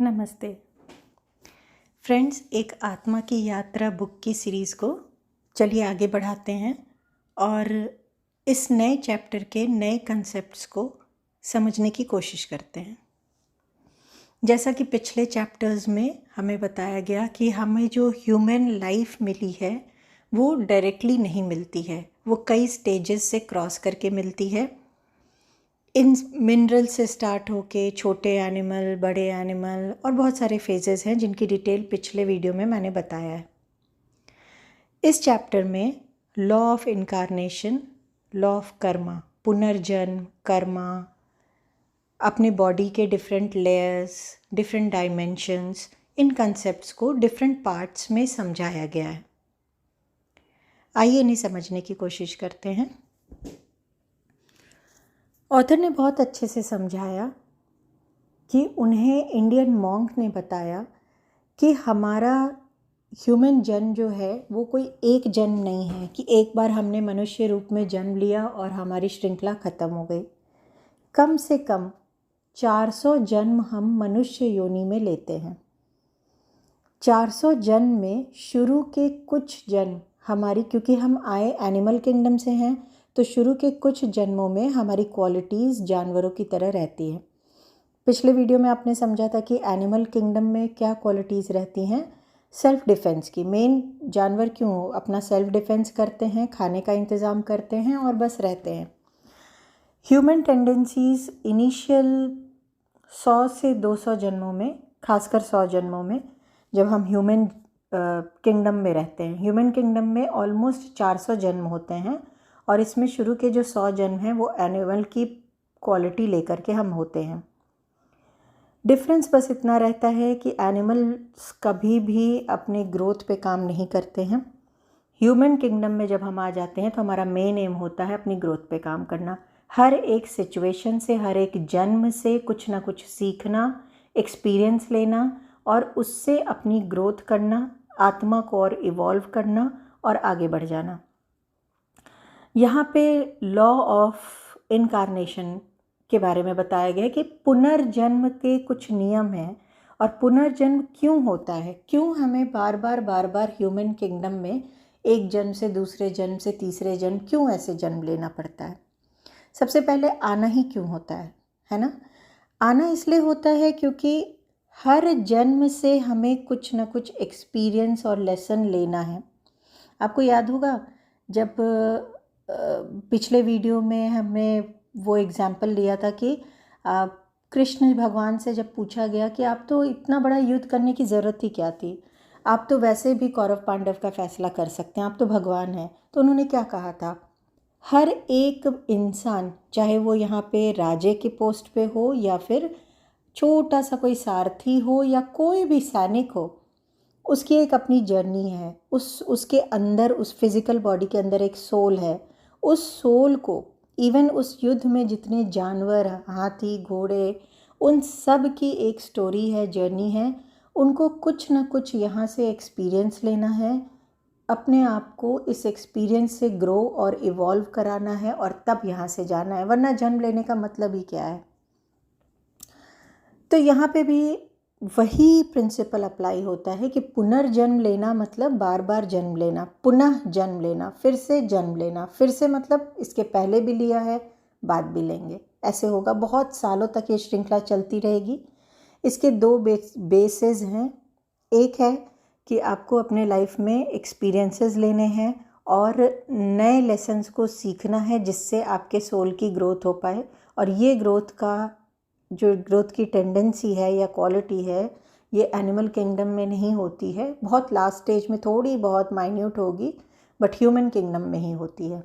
नमस्ते फ्रेंड्स, एक आत्मा की यात्रा बुक की सीरीज़ को चलिए आगे बढ़ाते हैं और इस नए चैप्टर के नए कंसेप्ट्स को समझने की कोशिश करते हैं। जैसा कि पिछले चैप्टर्स में हमें बताया गया कि हमें जो ह्यूमन लाइफ मिली है वो डायरेक्टली नहीं मिलती है, वो कई स्टेजेस से क्रॉस करके मिलती है। इन मिनरल से स्टार्ट होके छोटे एनिमल, बड़े एनिमल और बहुत सारे फेजेस हैं जिनकी डिटेल पिछले वीडियो में मैंने बताया है। इस चैप्टर में law of incarnation, law of Karma, पुनर्जन्म, कर्मा, अपने बॉडी के डिफरेंट लेयर्स, डिफरेंट डायमेंशंस, इन कंसेप्ट्स को डिफरेंट पार्ट्स में समझाया गया है। आइए इन्हें समझने की कोशिश करते हैं। ऑथर ने बहुत अच्छे से समझाया कि उन्हें इंडियन मॉन्क ने बताया कि हमारा ह्यूमन जन्म जो है वो कोई एक जन्म नहीं है कि एक बार हमने मनुष्य रूप में जन्म लिया और हमारी श्रृंखला ख़त्म हो गई। कम से कम 400 जन्म हम मनुष्य योनि में लेते हैं। 400 जन्म में शुरू के कुछ जन्म हमारी, क्योंकि हम आए एनिमल किंगडम से हैं, तो शुरू के कुछ जन्मों में हमारी क्वालिटीज़ जानवरों की तरह रहती हैं। पिछले वीडियो में आपने समझा था कि एनिमल किंगडम में क्या क्वालिटीज़ रहती हैं। सेल्फ डिफेंस की, मेन जानवर क्यों अपना सेल्फ डिफेंस करते हैं, खाने का इंतज़ाम करते हैं और बस रहते हैं। ह्यूमन टेंडेंसीज़ इनिशियल 100 से 200 जन्मों में, खासकर 100 जन्मों में जब हम ह्यूमन किंगडम में रहते हैं। ह्यूमन किंगडम में ऑलमोस्ट 400 जन्म होते हैं और इसमें शुरू के जो 100 जन्म हैं वो एनिमल की क्वालिटी लेकर के हम होते हैं। डिफरेंस बस इतना रहता है कि एनिमल्स कभी भी अपने ग्रोथ पे काम नहीं करते हैं। ह्यूमन किंगडम में जब हम आ जाते हैं तो हमारा मेन एम होता है अपनी ग्रोथ पे काम करना। हर एक सिचुएशन से, हर एक जन्म से कुछ ना कुछ सीखना, एक्सपीरियंस लेना और उससे अपनी ग्रोथ करना, आत्मा को और इवॉल्व करना और आगे बढ़ जाना। यहाँ पे लॉ ऑफ इनकारनेशन के बारे में बताया गया है कि पुनर्जन्म के कुछ नियम हैं और पुनर्जन्म क्यों होता है, क्यों हमें बार बार ह्यूमन किंगडम में एक जन्म से दूसरे जन्म से तीसरे जन्म क्यों ऐसे जन्म लेना पड़ता है। सबसे पहले आना ही क्यों होता है ना। आना इसलिए होता है क्योंकि हर जन्म से हमें कुछ ना कुछ एक्सपीरियंस और लेसन लेना है। आपको याद होगा जब पिछले वीडियो में हमने वो एग्ज़ाम्पल लिया था कि कृष्ण भगवान से जब पूछा गया कि आप तो इतना बड़ा युद्ध करने की ज़रूरत ही क्या थी, आप तो वैसे भी कौरव पांडव का फैसला कर सकते हैं, आप तो भगवान हैं। तो उन्होंने क्या कहा था, हर एक इंसान, चाहे वो यहाँ पे राजे के पोस्ट पे हो या फिर छोटा सा कोई सारथी हो या कोई भी सैनिक हो, उसकी एक अपनी जर्नी है। उसके अंदर, उस फिज़िकल बॉडी के अंदर एक सोल है। उस सोल को इवन उस युद्ध में जितने जानवर, हाथी, घोड़े, उन सब की एक स्टोरी है, जर्नी है। उनको कुछ ना कुछ यहाँ से एक्सपीरियंस लेना है, अपने आप को इस एक्सपीरियंस से ग्रो और इवॉल्व कराना है और तब यहाँ से जाना है, वरना जन्म लेने का मतलब ही क्या है। तो यहाँ पे भी वही प्रिंसिपल अप्लाई होता है कि पुनर्जन्म लेना मतलब बार बार जन्म लेना, पुनः जन्म लेना, फिर से जन्म लेना। फिर से मतलब इसके पहले भी लिया है, बाद भी लेंगे, ऐसे होगा। बहुत सालों तक ये श्रृंखला चलती रहेगी। इसके दो बेसेस हैं। एक है कि आपको अपने लाइफ में एक्सपीरियंसेस लेने हैं और नए लेसन्स को सीखना है जिससे आपके सोल की ग्रोथ हो पाए। और ये ग्रोथ की टेंडेंसी है या क्वालिटी है, ये एनिमल किंगडम में नहीं होती है। बहुत लास्ट स्टेज में थोड़ी बहुत माइन्यूट होगी, बट ह्यूमन किंगडम में ही होती है।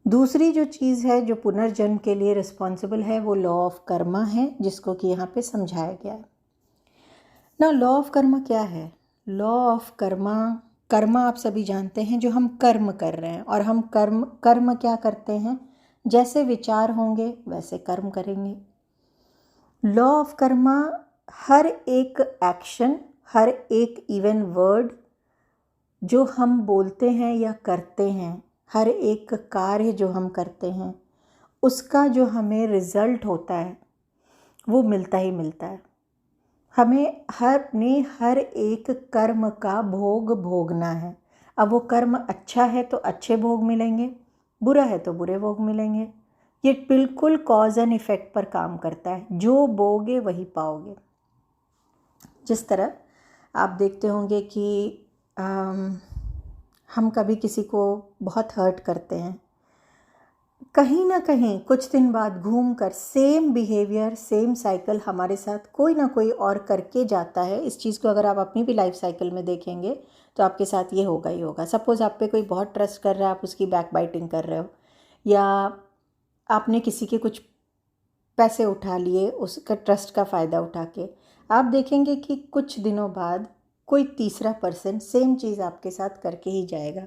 दूसरी जो चीज़ है जो पुनर्जन्म के लिए रिस्पॉन्सिबल है वो लॉ ऑफ कर्मा है, जिसको कि यहाँ पे समझाया गया है ना। लॉ ऑफ कर्मा क्या है? लॉ ऑफ कर्मा आप सभी जानते हैं, जो हम कर्म कर रहे हैं। और हम कर्म क्या करते हैं? जैसे विचार होंगे वैसे कर्म करेंगे। लॉ ऑफ कर्मा हर एक एक्शन, हर एक इवन वर्ड जो हम बोलते हैं या करते हैं, हर एक कार्य जो हम करते हैं, उसका जो हमें रिज़ल्ट होता है वो मिलता ही मिलता है। हर एक कर्म का भोग भोगना है। अब वो कर्म अच्छा है तो अच्छे भोग मिलेंगे, बुरा है तो बुरे भोग मिलेंगे। ये बिल्कुल कॉज एंड इफ़ेक्ट पर काम करता है, जो बोगे वही पाओगे। जिस तरह आप देखते होंगे कि हम कभी किसी को बहुत हर्ट करते हैं, कहीं ना कहीं कुछ दिन बाद घूम कर सेम बिहेवियर, सेम साइकिल हमारे साथ कोई ना कोई और करके जाता है। इस चीज़ को अगर आप अपनी भी लाइफ साइकिल में देखेंगे तो आपके साथ ये होगा ही होगा। सपोज़ आप पे कोई बहुत ट्रस्ट कर रहा है, आप उसकी बैक बाइटिंग कर रहे हो, या आपने किसी के कुछ पैसे उठा लिए उसका ट्रस्ट का फ़ायदा उठा के, आप देखेंगे कि कुछ दिनों बाद कोई तीसरा पर्सन सेम चीज़ आपके साथ करके ही जाएगा।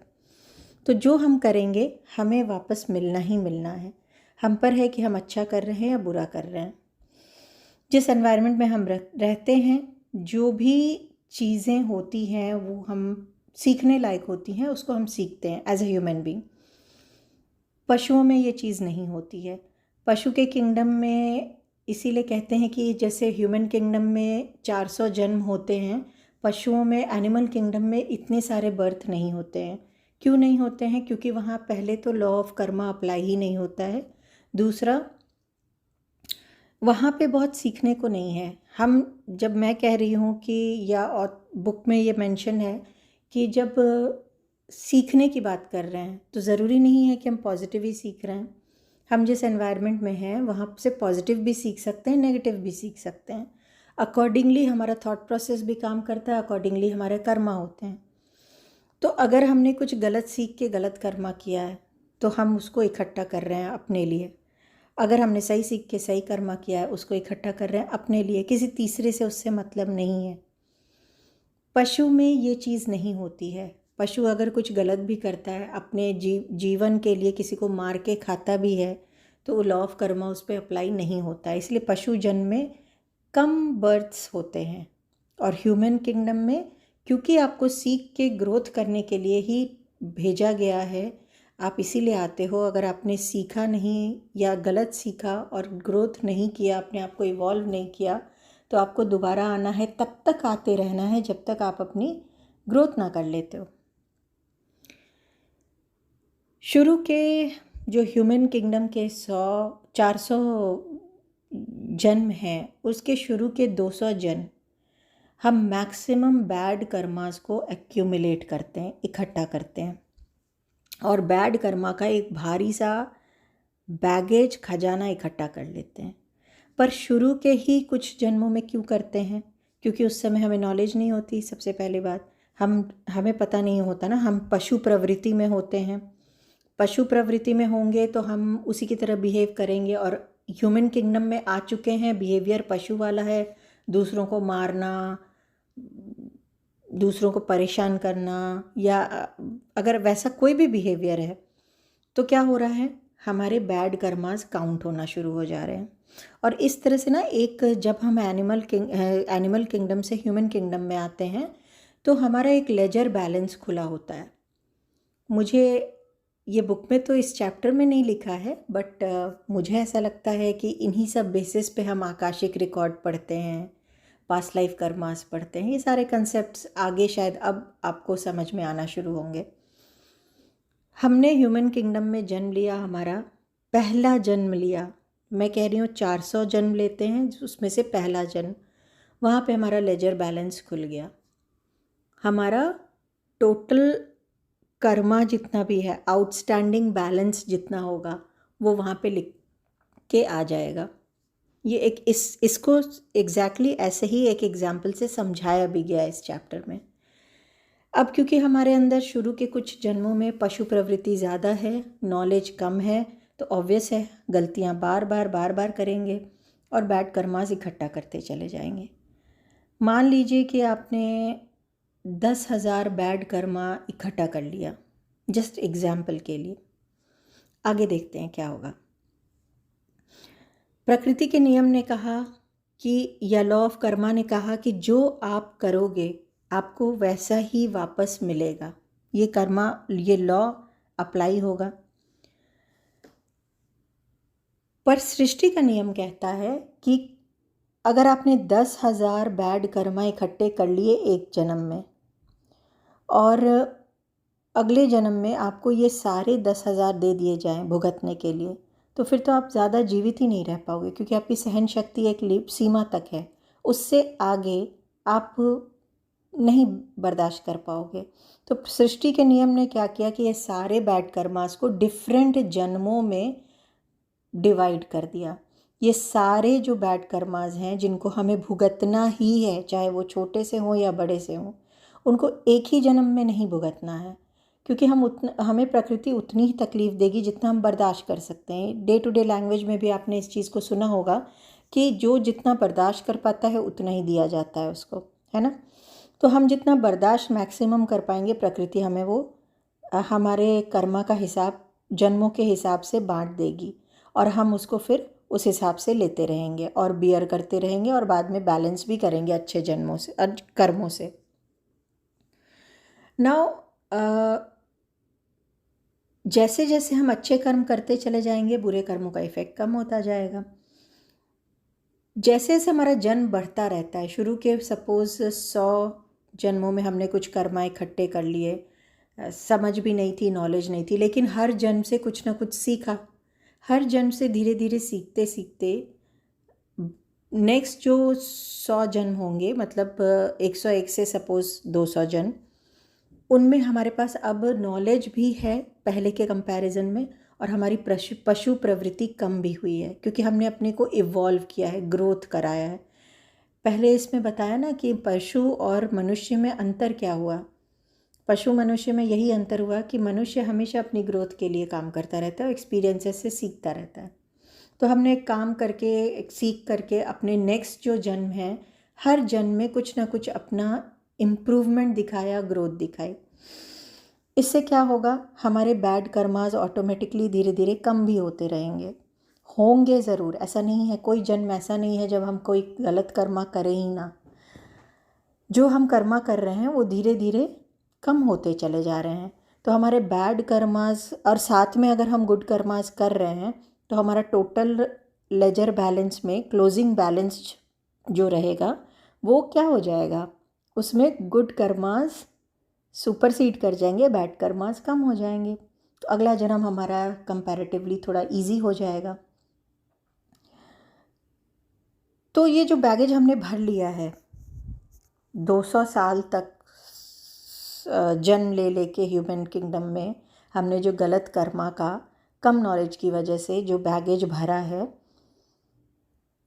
तो जो हम करेंगे हमें वापस मिलना ही मिलना है। हम पर है कि हम अच्छा कर रहे हैं या बुरा कर रहे हैं। जिस एनवायरनमेंट में हम रहते हैं, जो भी चीज़ें होती हैं वो हम सीखने लायक होती हैं, उसको हम सीखते हैं एज ए ह्यूमन बीइंग। पशुओं में ये चीज़ नहीं होती है। पशु के किंगडम में इसीलिए कहते हैं कि जैसे ह्यूमन किंगडम में 400 जन्म होते हैं, पशुओं में, एनिमल किंगडम में इतने सारे बर्थ नहीं होते हैं। क्यों नहीं होते हैं? क्योंकि वहाँ पहले तो लॉ ऑफ कर्मा अप्लाई ही नहीं होता है। दूसरा, वहाँ पे बहुत सीखने को नहीं है। जब मैं कह रही हूँ कि, या और बुक में ये मेंशन है कि जब सीखने की बात कर रहे हैं तो ज़रूरी नहीं है कि हम पॉजिटिव ही सीख रहे हैं। हम जिस एनवायरनमेंट में हैं वहाँ से पॉजिटिव भी सीख सकते हैं, नेगेटिव भी सीख सकते हैं। अकॉर्डिंगली हमारा थॉट प्रोसेस भी काम करता है, अकॉर्डिंगली हमारे कर्मा होते हैं। तो अगर हमने कुछ गलत सीख के गलत कर्मा किया है तो हम उसको इकट्ठा कर रहे हैं अपने लिए। अगर हमने सही सीख के सही कर्मा किया है, उसको इकट्ठा कर रहे हैं अपने लिए, किसी तीसरे से उससे मतलब नहीं है। पशु में ये चीज़ नहीं होती है। पशु अगर कुछ गलत भी करता है, अपने जीवन के लिए किसी को मार के खाता भी है, तो लॉ ऑफ कर्मा उस पर अप्लाई नहीं होता है। इसलिए पशु जन्म में कम बर्थ्स होते हैं। और ह्यूमन किंगडम में, क्योंकि आपको सीख के ग्रोथ करने के लिए ही भेजा गया है, आप इसीलिए आते हो। अगर आपने सीखा नहीं या गलत सीखा और ग्रोथ नहीं किया, अपने आप को इवॉल्व नहीं किया, तो आपको दोबारा आना है। तब तक आते रहना है जब तक आप अपनी ग्रोथ ना कर लेते हो। शुरू के जो ह्यूमन किंगडम के 400 जन्म हैं, उसके शुरू के 200 जन्म हम मैक्सिमम बैड कर्मास को एक्यूमुलेट करते हैं, इकट्ठा करते हैं, और बैड कर्मा का एक भारी सा बैगेज, खजाना इकट्ठा कर लेते हैं। पर शुरू के ही कुछ जन्मों में क्यों करते हैं? क्योंकि उस समय हमें नॉलेज नहीं होती। सबसे पहली बात, हमें पता नहीं होता ना, हम पशु प्रवृत्ति में होते हैं। पशु प्रवृत्ति में होंगे तो हम उसी की तरह बिहेव करेंगे, और ह्यूमन किंगडम में आ चुके हैं, बिहेवियर पशु वाला है। दूसरों को मारना, दूसरों को परेशान करना, या अगर वैसा कोई भी बिहेवियर है तो क्या हो रहा है, हमारे बैड कर्मास काउंट होना शुरू हो जा रहे हैं। और इस तरह से ना, जब हम एनिमल किंगडम से ह्यूमन किंगडम में आते हैं तो हमारा एक लेजर बैलेंस खुला होता है। मुझे ये बुक में तो इस चैप्टर में नहीं लिखा है, बट मुझे ऐसा लगता है कि इन्हीं सब बेसिस पे हम आकाशिक रिकॉर्ड पढ़ते हैं, पास्ट लाइफ कर्मास पढ़ते हैं। ये सारे कंसेप्ट्स आगे शायद अब आपको समझ में आना शुरू होंगे। हमने ह्यूमन किंगडम में जन्म लिया, हमारा पहला जन्म लिया। मैं कह रही हूँ 400 जन्म लेते हैं, उसमें से पहला जन्म, वहाँ पे हमारा लेजर बैलेंस खुल गया। हमारा टोटल कर्मा जितना भी है, आउटस्टैंडिंग बैलेंस जितना होगा, वो वहाँ पे लिख के आ जाएगा। ये इसको एग्जैक्टली ऐसे ही एक एग्जाम्पल से समझाया भी गया इस चैप्टर में। अब क्योंकि हमारे अंदर शुरू के कुछ जन्मों में पशु प्रवृत्ति ज़्यादा है, नॉलेज कम है, तो ऑब्वियस है गलतियाँ बार बार करेंगे और बैड कर्मास इकट्ठा करते चले जाएंगे। मान लीजिए कि आपने 10,000 बैड कर्मा इकट्ठा कर लिया, जस्ट एग्जाम्पल के लिए। आगे देखते हैं क्या होगा। प्रकृति के नियम ने कहा कि, या लॉ ऑफ कर्मा ने कहा कि जो आप करोगे आपको वैसा ही वापस मिलेगा। ये कर्मा, ये लॉ अप्लाई होगा। पर सृष्टि का नियम कहता है कि अगर आपने 10,000 बैड कर्मा इकट्ठे कर लिए एक जन्म में, और अगले जन्म में आपको ये सारे 10,000 दे दिए जाएं भुगतने के लिए, तो फिर तो आप ज़्यादा जीवित ही नहीं रह पाओगे, क्योंकि आपकी सहन शक्ति एक सीमा तक है, उससे आगे आप नहीं बर्दाश्त कर पाओगे। तो सृष्टि के नियम ने क्या किया कि ये सारे बैड कर्मास को डिफरेंट जन्मों में डिवाइड कर दिया। ये सारे जो बैड कर्मास हैं जिनको हमें भुगतना ही है, चाहे वो छोटे से हों या बड़े से हों, उनको एक ही जन्म में नहीं भुगतना है, क्योंकि हमें प्रकृति उतनी ही तकलीफ़ देगी जितना हम बर्दाश्त कर सकते हैं। डे टू डे लैंग्वेज में भी आपने इस चीज़ को सुना होगा कि जो जितना बर्दाश्त कर पाता है उतना ही दिया जाता है उसको, है ना। तो हम जितना बर्दाश्त मैक्सिमम कर पाएंगे, प्रकृति हमें वो हमारे कर्मा का हिसाब जन्मों के हिसाब से बांट देगी, और हम उसको फिर उस हिसाब से लेते रहेंगे और बियर करते रहेंगे, और बाद में बैलेंस भी करेंगे अच्छे जन्मों से, कर्मों से। नाउ जैसे जैसे हम अच्छे कर्म करते चले जाएंगे, बुरे कर्मों का इफ़ेक्ट कम होता जाएगा। जैसे जैसे हमारा जन्म बढ़ता रहता है, शुरू के सपोज़ 100 जन्मों में हमने कुछ कर्मा इकट्ठे कर लिए, समझ भी नहीं थी, नॉलेज नहीं थी, लेकिन हर जन्म से कुछ ना कुछ सीखा। हर जन्म से धीरे धीरे सीखते सीखते नेक्स्ट जो 100 जन्म होंगे, मतलब 101 से सपोज़ 200 जन्म, उनमें हमारे पास अब नॉलेज भी है पहले के कंपैरिजन में, और हमारी पशु प्रवृत्ति कम भी हुई है, क्योंकि हमने अपने को इवॉल्व किया है, ग्रोथ कराया है। पहले इसमें बताया ना कि पशु और मनुष्य में अंतर क्या हुआ। पशु मनुष्य में यही अंतर हुआ कि मनुष्य हमेशा अपनी ग्रोथ के लिए काम करता रहता है, एक्सपीरियंसेस से सीखता रहता है। तो हमने काम करके, सीख करके अपने नेक्स्ट जो जन्म है, हर जन्म में कुछ ना कुछ अपना इम्प्रूवमेंट दिखाया, ग्रोथ दिखाई। इससे क्या होगा, हमारे बैड कर्मास ऑटोमेटिकली धीरे धीरे कम भी होते रहेंगे, होंगे ज़रूर। ऐसा नहीं है, कोई जन्म ऐसा नहीं है जब हम कोई गलत कर्मा करें ही ना। जो हम कर्मा कर रहे हैं वो धीरे धीरे कम होते चले जा रहे हैं। तो हमारे बैड कर्मास, और साथ में अगर हम गुड कर्मास कर रहे हैं, तो हमारा टोटल लेजर बैलेंस में क्लोजिंग बैलेंस जो रहेगा वो क्या हो जाएगा, उसमें गुड कर्मास सुपरसीड कर जाएंगे, बैड कर्मास कम हो जाएंगे। तो अगला जन्म हमारा कंपैरेटिवली थोड़ा इजी हो जाएगा। तो ये जो बैगेज हमने भर लिया है 200 साल तक, जन्म ले लेके ह्यूमन किंगडम में हमने जो गलत कर्मा का कम नॉलेज की वजह से जो बैगेज भरा है,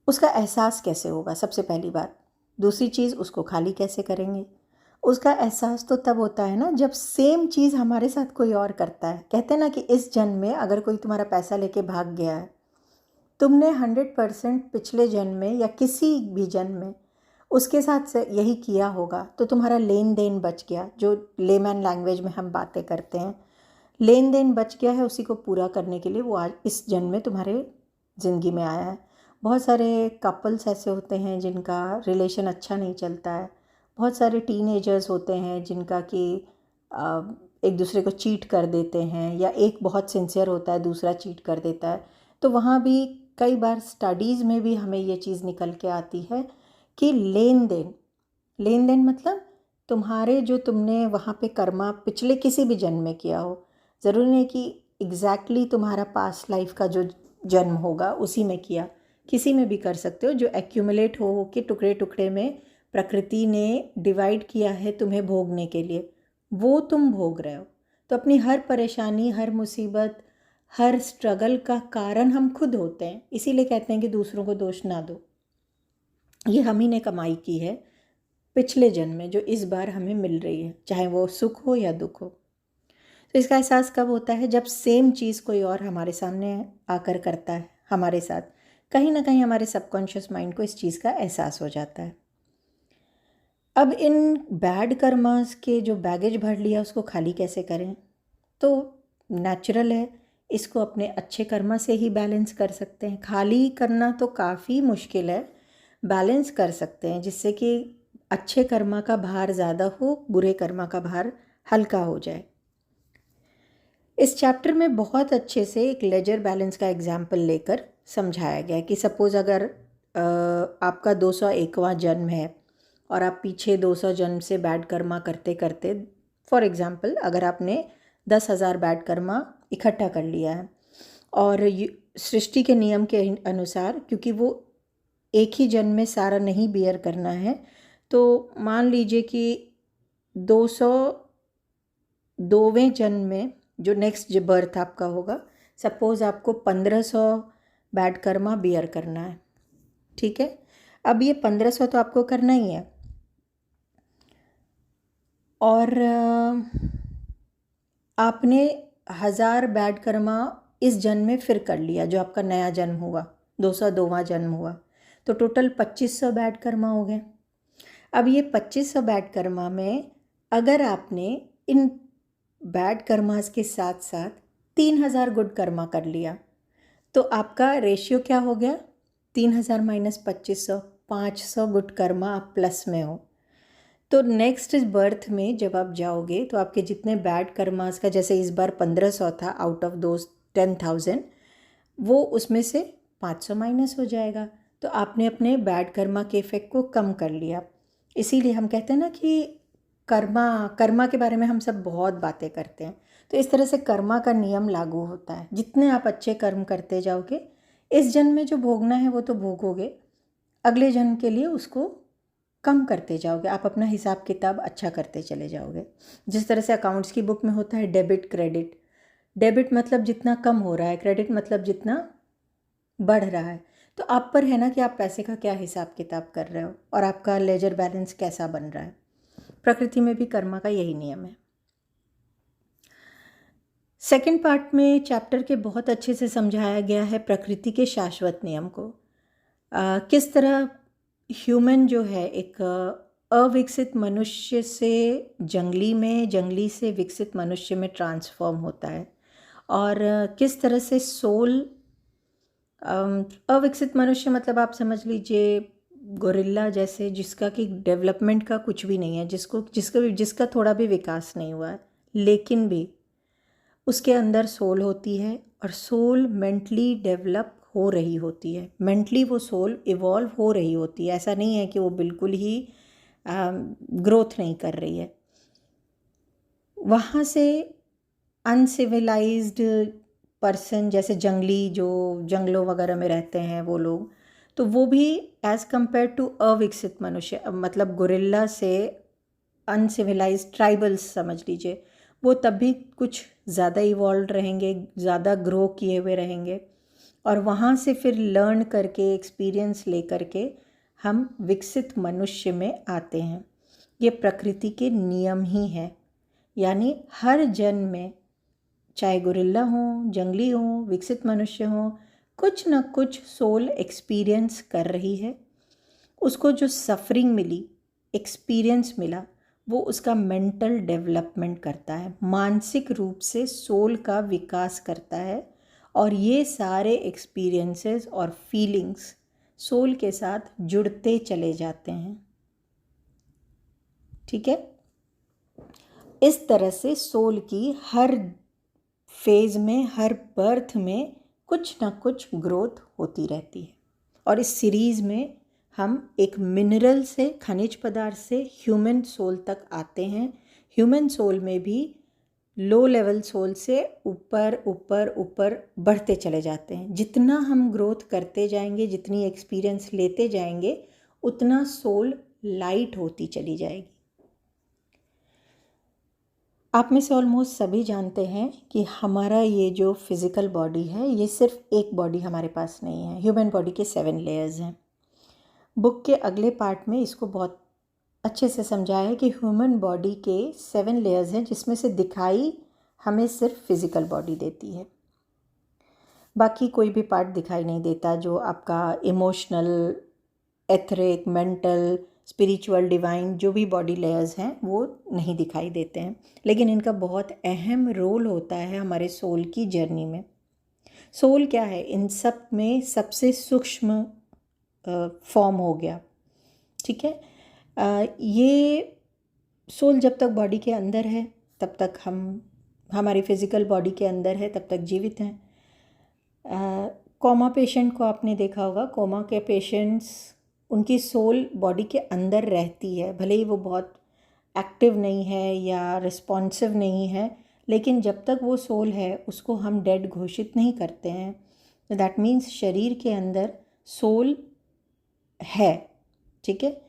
उसका एहसास कैसे होगा, सबसे पहली बात। दूसरी चीज़, उसको खाली कैसे करेंगे। उसका एहसास तो तब होता है ना जब सेम चीज़ हमारे साथ कोई और करता है। कहते हैं ना कि इस जन्म में अगर कोई तुम्हारा पैसा लेके भाग गया है, तुमने 100% पिछले जन्म में या किसी भी जन्म में उसके साथ से यही किया होगा, तो तुम्हारा लेन देन बच गया। जो लेमैन लैंग्वेज में हम बातें करते हैं, लेन देन बच गया है, उसी को पूरा करने के लिए वो आज इस जन्म में तुम्हारे ज़िंदगी में आया है। बहुत सारे कपल्स ऐसे होते हैं जिनका रिलेशन अच्छा नहीं चलता है। बहुत सारे टीनेजर्स होते हैं जिनका कि एक दूसरे को चीट कर देते हैं, या एक बहुत सिंसियर होता है, दूसरा चीट कर देता है। तो वहाँ भी कई बार स्टडीज़ में भी हमें ये चीज़ निकल के आती है कि लेन देन मतलब तुम्हारे जो तुमने वहाँ पे कर्मा पिछले किसी भी जन्म में किया हो, ज़रूरी नहीं कि एग्जैक्टली तुम्हारा पास्ट लाइफ का जो जन्म होगा उसी में किया, किसी में भी कर सकते हो, जो एक्यूमुलेट हो कि टुकड़े टुकड़े में प्रकृति ने डिवाइड किया है तुम्हें भोगने के लिए, वो तुम भोग रहे हो। तो अपनी हर परेशानी, हर मुसीबत, हर स्ट्रगल का कारण हम खुद होते हैं। इसीलिए कहते हैं कि दूसरों को दोष ना दो, ये हम ही ने कमाई की है पिछले जन्म में जो इस बार हमें मिल रही है, चाहे वो सुख हो या दुख हो। तो इसका एहसास कब होता है, जब सेम चीज़ कोई और हमारे सामने आकर करता है हमारे साथ। कहीं ना कहीं हमारे सबकॉन्शियस माइंड को इस चीज़ का एहसास हो जाता है। अब इन बैड कर्मास के जो बैगेज भर लिया उसको खाली कैसे करें। तो नेचुरल है, इसको अपने अच्छे कर्मा से ही बैलेंस कर सकते हैं। खाली करना तो काफ़ी मुश्किल है, बैलेंस कर सकते हैं जिससे कि अच्छे कर्मा का भार ज़्यादा हो, बुरे कर्मा का भार हल्का हो जाए। इस चैप्टर में बहुत अच्छे से एक लेजर बैलेंस का एग्जाम्पल लेकर समझाया गया कि सपोज़ अगर आपका 201वां जन्म है और आप पीछे 200 जन्म से बैड कर्मा करते करते, फॉर एग्ज़ाम्पल अगर आपने 10,000 बैड कर्मा इकट्ठा कर लिया है और सृष्टि के नियम के अनुसार, क्योंकि वो एक ही जन्म में सारा नहीं बियर करना है, तो मान लीजिए कि 202वें जन्म में जो नेक्स्ट बर्थ आपका होगा, सपोज़ आपको 1500 बैड कर्मा बियर करना है, ठीक है। अब ये 1500 तो आपको करना ही है और आपने 1000 बैड कर्मा इस जन्म में फिर कर लिया, जो आपका नया जन्म हुआ, 202वां जन्म हुआ, तो टोटल 2500 बैड कर्मा हो गए। अब ये 2500 बैड कर्मा में अगर आपने इन बैड कर्मास के साथ साथ 3000 गुड कर्मा कर लिया, तो आपका रेशियो क्या हो गया? 3000 माइनस 2500, 500 गुड कर्मा आप प्लस में हो। तो नेक्स्ट बर्थ में जब आप जाओगे तो आपके जितने बैड कर्मास का, जैसे इस बार 1500 था आउट ऑफ दोज 10,000, वो उसमें से 500 माइनस हो जाएगा। तो आपने अपने बैड कर्मा के इफ़ेक्ट को कम कर लिया। इसीलिए हम कहते हैं ना कि कर्मा के बारे में हम सब बहुत बातें करते हैं। तो इस तरह से कर्मा का नियम लागू होता है। जितने आप अच्छे कर्म करते जाओगे, इस जन्म में जो भोगना है वो तो भोगोगे, अगले जन्म के लिए उसको कम करते जाओगे। आप अपना हिसाब किताब अच्छा करते चले जाओगे। जिस तरह से अकाउंट्स की बुक में होता है डेबिट क्रेडिट। डेबिट मतलब जितना कम हो रहा है, क्रेडिट मतलब जितना बढ़ रहा है। तो आप पर है ना कि आप पैसे का क्या हिसाब किताब कर रहे हो और आपका लेजर बैलेंस कैसा बन रहा है। प्रकृति में भी कर्मा का यही नियम है। सेकंड पार्ट में चैप्टर के बहुत अच्छे से समझाया गया है प्रकृति के शाश्वत नियम को। किस तरह ह्यूमन जो है एक अविकसित मनुष्य से जंगली में, जंगली से विकसित मनुष्य में ट्रांसफॉर्म होता है, और किस तरह से सोल अविकसित मनुष्य मतलब आप समझ लीजिए गोरिल्ला जैसे, जिसका कि डेवलपमेंट का कुछ भी नहीं है, जिसका थोड़ा भी विकास नहीं हुआ है, लेकिन भी उसके अंदर सोल होती है और सोल मेंटली डेवलप हो रही होती है। मेंटली वो सोल इवॉल्व हो रही होती है। ऐसा नहीं है कि वो बिल्कुल ही ग्रोथ नहीं कर रही है। वहाँ से अनसिविलाइज्ड पर्सन, जैसे जंगली जो जंगलों वगैरह में रहते हैं वो लोग, तो वो भी एज़ कंपेयर टू अविकसित मनुष्य, मतलब गोरिल्ला से अनसिविलाइज्ड ट्राइबल्स समझ लीजिए, वो तब भी कुछ ज़्यादा इवॉल्व रहेंगे, ज़्यादा ग्रो किए हुए रहेंगे, और वहाँ से फिर लर्न करके, एक्सपीरियंस ले करके हम विकसित मनुष्य में आते हैं। ये प्रकृति के नियम ही हैं। यानी हर जन्म में, चाहे गोरिल्ला हो, जंगली हो, विकसित मनुष्य हो, कुछ न कुछ सोल एक्सपीरियंस कर रही है। उसको जो सफरिंग मिली, एक्सपीरियंस मिला, वो उसका मेंटल डेवलपमेंट करता है, मानसिक रूप से सोल का विकास करता है, और ये सारे एक्सपीरियंसेस और फीलिंग्स सोल के साथ जुड़ते चले जाते हैं। ठीक है। इस तरह से सोल की हर फेज़ में, हर बर्थ में कुछ ना कुछ ग्रोथ होती रहती है। और इस सीरीज़ में हम एक मिनरल से, खनिज पदार्थ से ह्यूमन सोल तक आते हैं। ह्यूमन सोल में भी लो लेवल सोल से ऊपर ऊपर ऊपर बढ़ते चले जाते हैं। जितना हम ग्रोथ करते जाएंगे, जितनी एक्सपीरियंस लेते जाएंगे, उतना सोल लाइट होती चली जाएगी। आप में से ऑलमोस्ट सभी जानते हैं कि हमारा ये जो फिज़िकल बॉडी है, ये सिर्फ एक बॉडी हमारे पास नहीं है। ह्यूमन बॉडी के 7 लेयर्स हैं। बुक के अगले पार्ट में इसको बहुत अच्छे से समझाया है कि ह्यूमन बॉडी के 7 लेयर्स हैं, जिसमें से दिखाई हमें सिर्फ फिज़िकल बॉडी देती है। बाकी कोई भी पार्ट दिखाई नहीं देता, जो आपका emotional, etheric, mental, spiritual, divine, जो भी बॉडी लेयर्स हैं वो नहीं दिखाई देते हैं। लेकिन इनका बहुत अहम रोल होता है हमारे सोल की जर्नी में। सोल क्या है? इन सब में सबसे सूक्ष्म फॉर्म हो गया। ठीक है। ये सोल जब तक बॉडी के अंदर है तब तक हम, हमारी फिज़िकल बॉडी के अंदर है तब तक जीवित हैं। कोमा पेशेंट को आपने देखा होगा, कोमा के पेशेंट्स, उनकी सोल बॉडी के अंदर रहती है, भले ही वो बहुत एक्टिव नहीं है या रिस्पॉन्सिव नहीं है, लेकिन जब तक वो सोल है उसको हम डेड घोषित नहीं करते हैं। तो दैट मीन्स शरीर के अंदर सोल है, ठीक है।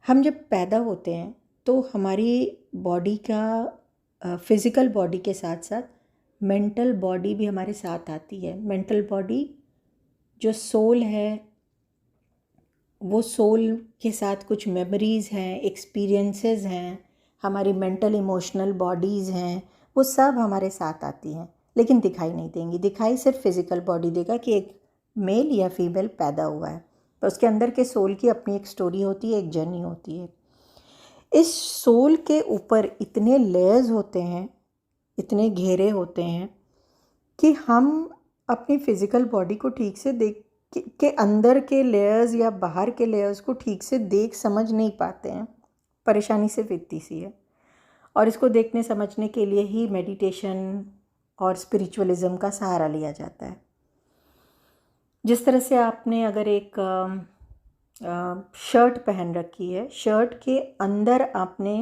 हम जब पैदा होते हैं तो हमारी बॉडी का फिज़िकल बॉडी के साथ साथ मेंटल बॉडी भी हमारे साथ आती है। मेंटल बॉडी जो सोल है, वो सोल के साथ कुछ मेमोरीज़ हैं, एक्सपीरियंसेस हैं, हमारी मेंटल इमोशनल बॉडीज़ हैं, वो सब हमारे साथ आती हैं, लेकिन दिखाई नहीं देंगी। दिखाई सिर्फ फिज़िकल बॉडी देगा कि एक मेल या फीमेल पैदा हुआ है, तो उसके अंदर के सोल की अपनी एक स्टोरी होती है, एक जर्नी होती है। इस सोल के ऊपर इतने लेयर्स होते हैं, इतने घेरे होते हैं कि हम अपनी फ़िज़िकल बॉडी को ठीक से देख के अंदर के लेयर्स या बाहर के लेयर्स को ठीक से देख समझ नहीं पाते हैं। परेशानी सिर्फ इतनी सी है, और इसको देखने समझने के लिए ही मेडिटेशन और स्पिरिचुअलिज़म का सहारा लिया जाता है। जिस तरह से आपने अगर एक शर्ट पहन रखी है, शर्ट के अंदर आपने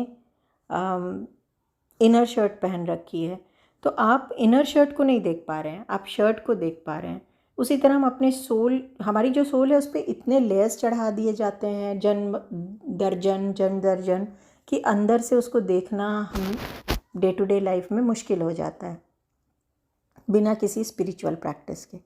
इनर शर्ट पहन रखी है, तो आप इनर शर्ट को नहीं देख पा रहे हैं, आप शर्ट को देख पा रहे हैं। उसी तरह हम अपने सोल, हमारी जो सोल है उस पर इतने लेयर्स चढ़ा दिए जाते हैं जन्म दर जन्म कि अंदर से उसको देखना हम डे टू डे लाइफ में मुश्किल हो जाता है बिना किसी स्पिरिचुअल प्रैक्टिस के।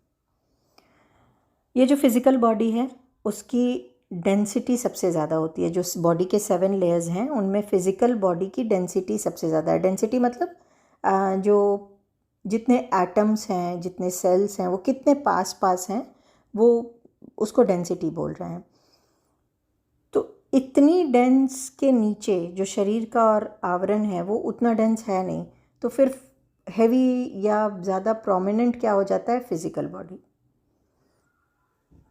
ये जो फिज़िकल बॉडी है उसकी डेंसिटी सबसे ज़्यादा होती है। जो बॉडी के 7 लेयर्स हैं उनमें फ़िज़िकल बॉडी की डेंसिटी सबसे ज़्यादा है। डेंसिटी मतलब जो जितने एटम्स हैं, जितने सेल्स हैं, वो कितने पास पास हैं, वो उसको डेंसिटी बोल रहे हैं। तो इतनी डेंस के नीचे जो शरीर का और आवरण है वो उतना डेंस है नहीं, तो फिर हैवी या ज़्यादा प्रोमिनेंट क्या हो जाता है, फिज़िकल बॉडी।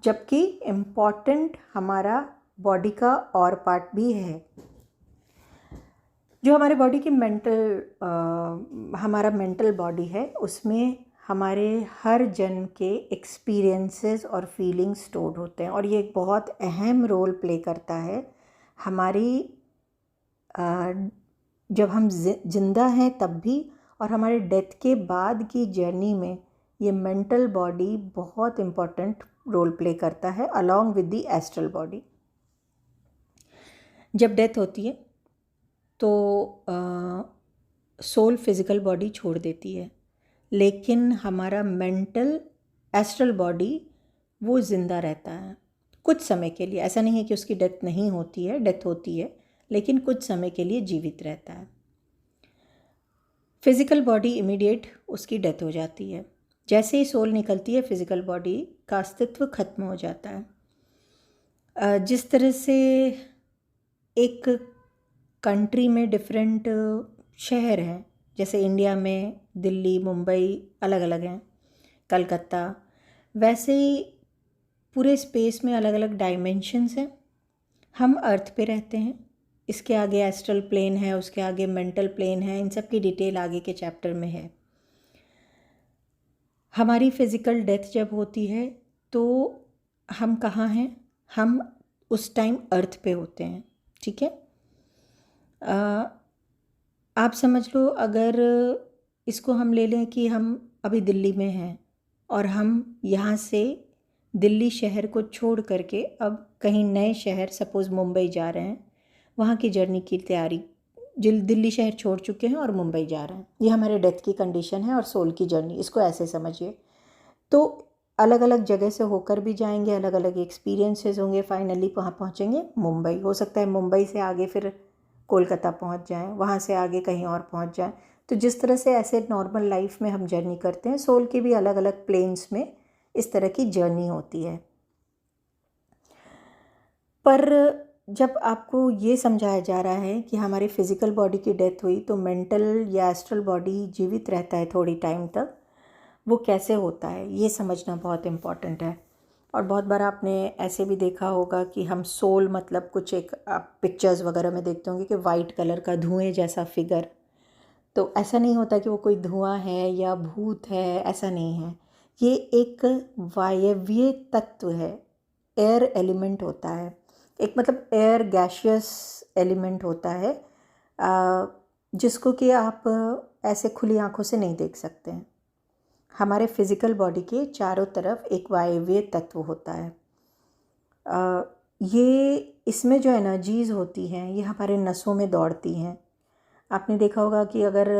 जबकि इम्पॉर्टेंट हमारा बॉडी का और पार्ट भी है, जो हमारे बॉडी की हमारा मेंटल बॉडी है, उसमें हमारे हर जन्म के एक्सपीरियंसेस और फीलिंग्स स्टोर्ड होते हैं, और ये एक बहुत अहम रोल प्ले करता है हमारी जब हम जिंदा हैं तब भी, और हमारे डेथ के बाद की जर्नी में ये मेंटल बॉडी बहुत इम्पॉर्टेंट रोल प्ले करता है along with the astral body. जब डेथ होती है तो सोल फिज़िकल बॉडी छोड़ देती है, लेकिन हमारा मेंटल एस्ट्रल बॉडी वो ज़िंदा रहता है कुछ समय के लिए। ऐसा नहीं है कि उसकी डेथ नहीं होती है, डेथ होती है, लेकिन कुछ समय के लिए जीवित रहता है। फिज़िकल बॉडी इमीडिएट उसकी डेथ हो जाती है। जैसे ही सोल निकलती है फिज़िकल बॉडी का अस्तित्व खत्म हो जाता है। जिस तरह से एक कंट्री में डिफरेंट शहर हैं, जैसे इंडिया में दिल्ली, मुंबई अलग अलग हैं, कलकत्ता, वैसे ही पूरे स्पेस में अलग अलग डायमेंशंस हैं। हम अर्थ पे रहते हैं, इसके आगे एस्ट्रल प्लेन है, उसके आगे मेंटल प्लेन है, इन सब की डिटेल आगे के चैप्टर में है। हमारी फिज़िकल डेथ जब होती है तो हम कहाँ हैं, हम उस टाइम अर्थ पे होते हैं, ठीक है। आप समझ लो, अगर इसको हम ले लें कि हम अभी दिल्ली में हैं और हम यहाँ से दिल्ली शहर को छोड़ करके अब कहीं नए शहर सपोज़ मुंबई जा रहे हैं, वहाँ की जर्नी की तैयारी, दिल्ली शहर छोड़ चुके हैं और मुंबई जा रहे हैं, ये हमारे डेथ की कंडीशन है और सोल की जर्नी, इसको ऐसे समझिए। तो अलग अलग जगह से होकर भी जाएंगे, अलग अलग एक्सपीरियंसेस होंगे, फाइनली वहाँ पहुँचेंगे मुंबई। हो सकता है मुंबई से आगे फिर कोलकाता पहुँच जाएं, वहाँ से आगे कहीं और पहुँच जाएं। तो जिस तरह से ऐसे नॉर्मल लाइफ में हम जर्नी करते हैं, सोल की भी अलग अलग प्लेन्स में इस तरह की जर्नी होती है। पर जब आपको ये समझाया जा रहा है कि हमारी फ़िज़िकल बॉडी की डेथ हुई तो मेंटल या एस्ट्रल बॉडी जीवित रहता है थोड़ी टाइम तक, वो कैसे होता है ये समझना बहुत इम्पॉर्टेंट है। और बहुत बार आपने ऐसे भी देखा होगा कि हम सोल मतलब कुछ एक आप पिक्चर्स वगैरह में देखते होंगे कि वाइट कलर का धुएं जैसा फिगर, तो ऐसा नहीं होता कि वो कोई धुआं है या भूत है, ऐसा नहीं है। ये एक वायवीय तत्व है, एयर एलिमेंट होता है, एक मतलब एयर गैशियस एलिमेंट होता है, जिसको कि आप ऐसे खुली आंखों से नहीं देख सकते हैं। हमारे फिज़िकल बॉडी के चारों तरफ एक वायवीय तत्व होता है। ये इसमें जो एनर्जीज़ होती हैं ये हमारे नसों में दौड़ती हैं। आपने देखा होगा कि अगर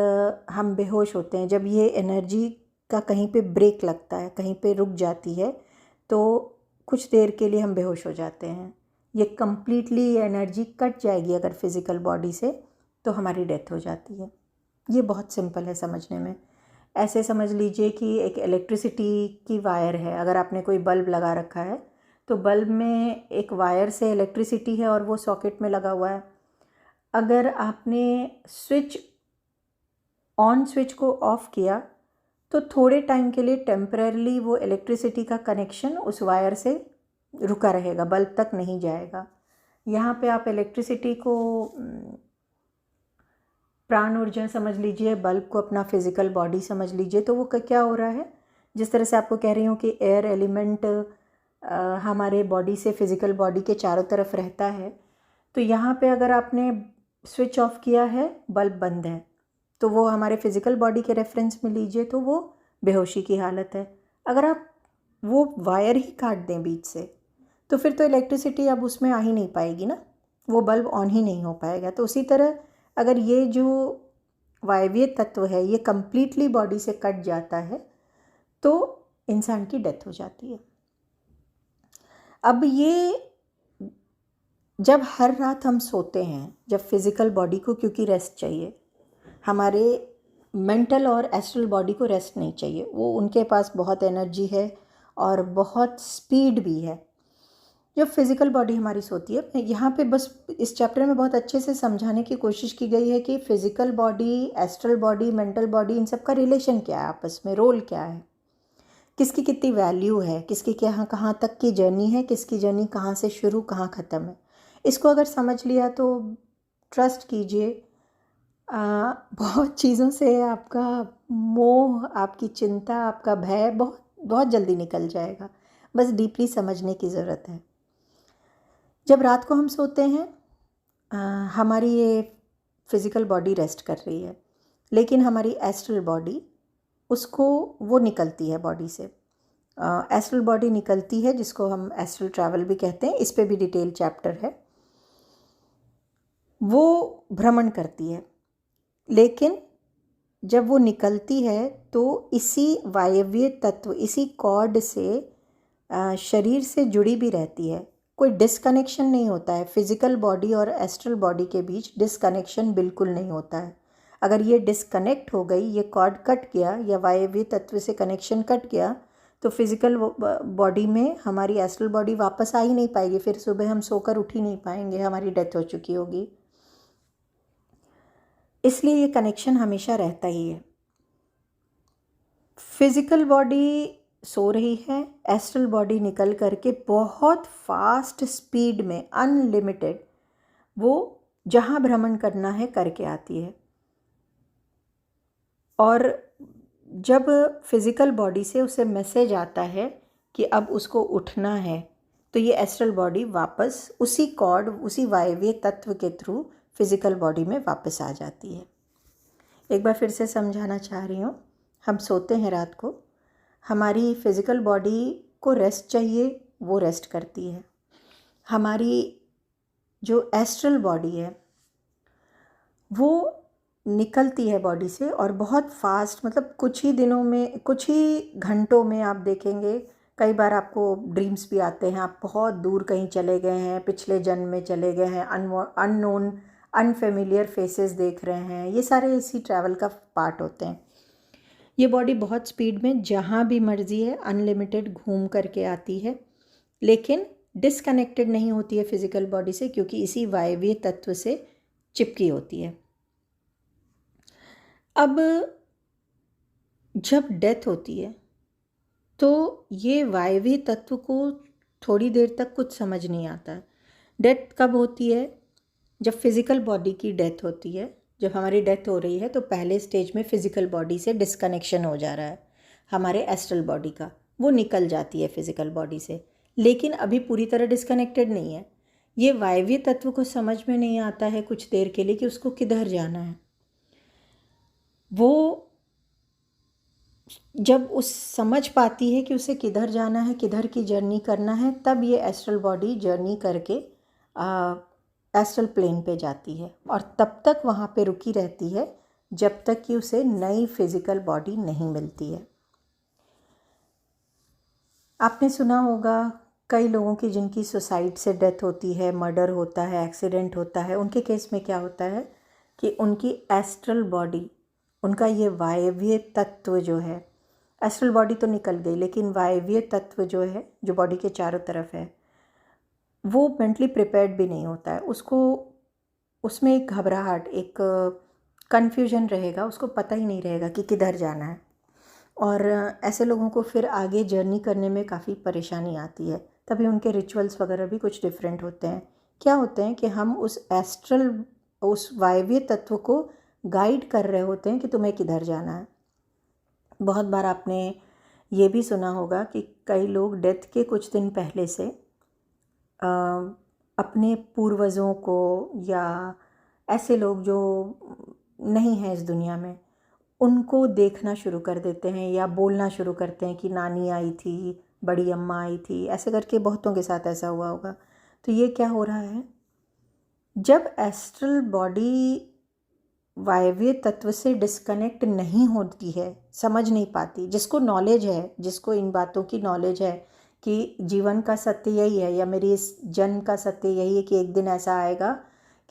हम बेहोश होते हैं, जब ये एनर्जी का कहीं पे ब्रेक लगता है, कहीं पे रुक जाती है, तो कुछ देर के लिए हम बेहोश हो जाते हैं। ये कम्प्लीटली एनर्जी कट जाएगी अगर फिज़िकल बॉडी से, तो हमारी डेथ हो जाती है। ये बहुत सिंपल है समझने में। ऐसे समझ लीजिए कि एक इलेक्ट्रिसिटी की वायर है। अगर आपने कोई बल्ब लगा रखा है तो बल्ब में एक वायर से इलेक्ट्रिसिटी है और वो सॉकेट में लगा हुआ है। अगर आपने स्विच को ऑफ़ किया तो थोड़े टाइम के लिए टेम्परेरली वो इलेक्ट्रिसिटी का कनेक्शन उस वायर से रुका रहेगा, बल्ब तक नहीं जाएगा। यहाँ पे आप इलेक्ट्रिसिटी को प्राण ऊर्जा समझ लीजिए, बल्ब को अपना फिज़िकल बॉडी समझ लीजिए। तो वो क्या हो रहा है, जिस तरह से आपको कह रही हूँ कि एयर एलिमेंट हमारे बॉडी से फिज़िकल बॉडी के चारों तरफ रहता है, तो यहाँ पे अगर आपने स्विच ऑफ किया है, बल्ब बंद है, तो वो हमारे फिज़िकल बॉडी के रेफरेंस में लीजिए तो वो बेहोशी की हालत है। अगर आप वो वायर ही काट दें बीच से, तो फिर तो इलेक्ट्रिसिटी अब उसमें आ ही नहीं पाएगी ना, वो बल्ब ऑन ही नहीं हो पाएगा। तो उसी तरह अगर ये जो वायवीय तत्व है ये कम्प्लीटली बॉडी से कट जाता है तो इंसान की डेथ हो जाती है। अब ये जब हर रात हम सोते हैं, जब फिज़िकल बॉडी को क्योंकि रेस्ट चाहिए, हमारे मेंटल और एस्ट्रल बॉडी को रेस्ट नहीं चाहिए, वो उनके पास बहुत एनर्जी है और बहुत स्पीड भी है। जब फिज़िकल बॉडी हमारी सोती है, यहाँ पे बस इस चैप्टर में बहुत अच्छे से समझाने की कोशिश की गई है कि physical body, astral body, mental body, इन सब का रिलेशन क्या है आपस में, रोल क्या है, किसकी कितनी वैल्यू है, किसकी कहाँ तक की जर्नी है, किसकी जर्नी कहाँ से शुरू कहाँ ख़त्म है। इसको अगर समझ लिया तो ट्रस्ट कीजिए, बहुत चीज़ों से आपका मोह, आपकी चिंता, आपका भय बहुत बहुत जल्दी निकल जाएगा। बस डीपली समझने की ज़रूरत है। जब रात को हम सोते हैं, हमारी ये फिज़िकल बॉडी रेस्ट कर रही है, लेकिन हमारी एस्ट्रल बॉडी, उसको वो निकलती है बॉडी से। एस्ट्रल बॉडी निकलती है, जिसको हम एस्ट्रल ट्रैवल भी कहते हैं, इस पे भी डिटेल चैप्टर है। वो भ्रमण करती है, लेकिन जब वो निकलती है तो इसी वायवीय तत्व, इसी कॉर्ड से शरीर से जुड़ी भी रहती है। कोई डिसकनेक्शन नहीं होता है। फिज़िकल बॉडी और एस्ट्रल बॉडी के बीच डिसकनेक्शन बिल्कुल नहीं होता है। अगर ये डिसकनेक्ट हो गई, ये कॉर्ड कट गया या वायवीय तत्व से कनेक्शन कट गया, तो फिज़िकल बॉडी में हमारी एस्ट्रल बॉडी वापस आ ही नहीं पाएगी। फिर सुबह हम सोकर उठ ही नहीं पाएंगे, हमारी डेथ हो चुकी होगी। इसलिए ये कनेक्शन हमेशा रहता ही है। फिज़िकल बॉडी सो रही है, एस्ट्रल बॉडी निकल करके बहुत फास्ट स्पीड में, अनलिमिटेड, वो जहाँ भ्रमण करना है करके आती है। और जब फिज़िकल बॉडी से उसे मैसेज आता है कि अब उसको उठना है, तो ये एस्ट्रल बॉडी वापस उसी कॉर्ड, उसी वायवीय तत्व के थ्रू फिज़िकल बॉडी में वापस आ जाती है। एक बार फिर से समझाना चाह रही हूँ। हम सोते हैं रात को, हमारी फिज़िकल बॉडी को रेस्ट चाहिए, वो रेस्ट करती है। हमारी जो एस्ट्रल बॉडी है वो निकलती है बॉडी से और बहुत फास्ट, मतलब कुछ ही दिनों में, कुछ ही घंटों में आप देखेंगे, कई बार आपको ड्रीम्स भी आते हैं, आप बहुत दूर कहीं चले गए हैं, पिछले जन्म में चले गए हैं, अननोन अनफेमिलियर फेसेस देख रहे हैं। ये सारे इसी ट्रैवल का पार्ट होते हैं। ये बॉडी बहुत स्पीड में जहाँ भी मर्जी है अनलिमिटेड घूम करके आती है, लेकिन डिसकनेक्टेड नहीं होती है फिज़िकल बॉडी से, क्योंकि इसी वायवीय तत्व से चिपकी होती है। अब जब डेथ होती है तो ये वायवीय तत्व को थोड़ी देर तक कुछ समझ नहीं आता। डेथ कब होती है? जब फिज़िकल बॉडी की डेथ होती है। जब हमारी डेथ हो रही है तो पहले स्टेज में फ़िज़िकल बॉडी से डिस्कनेक्शन हो जा रहा है, हमारे एस्ट्रल बॉडी का, वो निकल जाती है फिज़िकल बॉडी से, लेकिन अभी पूरी तरह डिस्कनेक्टेड नहीं है। ये वायवीय तत्व को समझ में नहीं आता है कुछ देर के लिए कि उसको किधर जाना है। वो जब उस समझ पाती है कि उसे किधर जाना है, किधर की जर्नी करना है, तब ये एस्ट्रल बॉडी जर्नी करके एस्ट्रल प्लेन पे जाती है और तब तक वहाँ पे रुकी रहती है जब तक कि उसे नई फिज़िकल बॉडी नहीं मिलती है। आपने सुना होगा कई लोगों की जिनकी सुसाइड से डेथ होती है, मर्डर होता है, एक्सीडेंट होता है, उनके केस में क्या होता है कि उनकी एस्ट्रल बॉडी, उनका ये वायवीय तत्व जो है, एस्ट्रल बॉडी तो निकल गई लेकिन वायवीय तत्व जो है, जो बॉडी के चारों तरफ है, वो मेंटली प्रिपेयर्ड भी नहीं होता है। उसको उसमें एक घबराहट, एक कन्फ्यूजन रहेगा, उसको पता ही नहीं रहेगा कि किधर जाना है। और ऐसे लोगों को फिर आगे जर्नी करने में काफ़ी परेशानी आती है। तभी उनके रिचुअल्स वगैरह भी कुछ डिफरेंट होते हैं। क्या होते हैं कि हम उस वायवीय तत्व को गाइड कर रहे होते हैं कि तुम्हें किधर जाना है। बहुत बार आपने ये भी सुना होगा कि कई लोग डेथ के कुछ दिन पहले से अपने पूर्वजों को या ऐसे लोग जो नहीं हैं इस दुनिया में, उनको देखना शुरू कर देते हैं या बोलना शुरू करते हैं कि नानी आई थी, बड़ी अम्मा आई थी, ऐसे करके बहुतों के साथ ऐसा हुआ होगा। तो ये क्या हो रहा है, जब एस्ट्रल बॉडी वायवीय तत्व से डिस्कनेक्ट नहीं होती है, समझ नहीं पाती, जिसको नॉलेज है, जिसको इन बातों की नॉलेज है कि जीवन का सत्य यही है या मेरी इस जन्म का सत्य यही है कि एक दिन ऐसा आएगा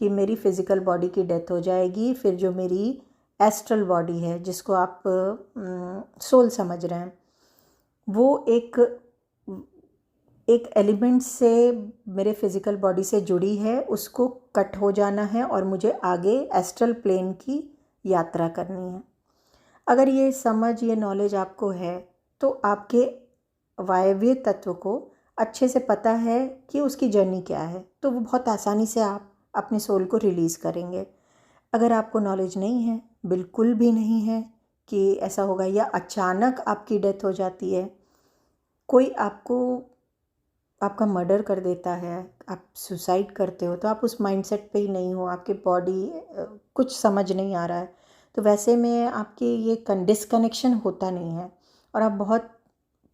कि मेरी फिज़िकल बॉडी की डेथ हो जाएगी, फिर जो मेरी एस्ट्रल बॉडी है, जिसको आप सोल समझ रहे हैं, वो एक एलिमेंट से मेरे फिज़िकल बॉडी से जुड़ी है, उसको कट हो जाना है और मुझे आगे एस्ट्रल प्लेन की यात्रा करनी है। अगर ये समझ, ये नॉलेज आपको है तो आपके वायवीय तत्व को अच्छे से पता है कि उसकी जर्नी क्या है, तो वो बहुत आसानी से आप अपने सोल को रिलीज़ करेंगे। अगर आपको नॉलेज नहीं है, बिल्कुल भी नहीं है कि ऐसा होगा, या अचानक आपकी डेथ हो जाती है, कोई आपका मर्डर कर देता है, आप सुसाइड करते हो, तो आप उस माइंडसेट पे ही नहीं हो, आपकी बॉडी कुछ समझ नहीं आ रहा है, तो वैसे में आपके ये डिस्कनेक्शन होता नहीं है और आप बहुत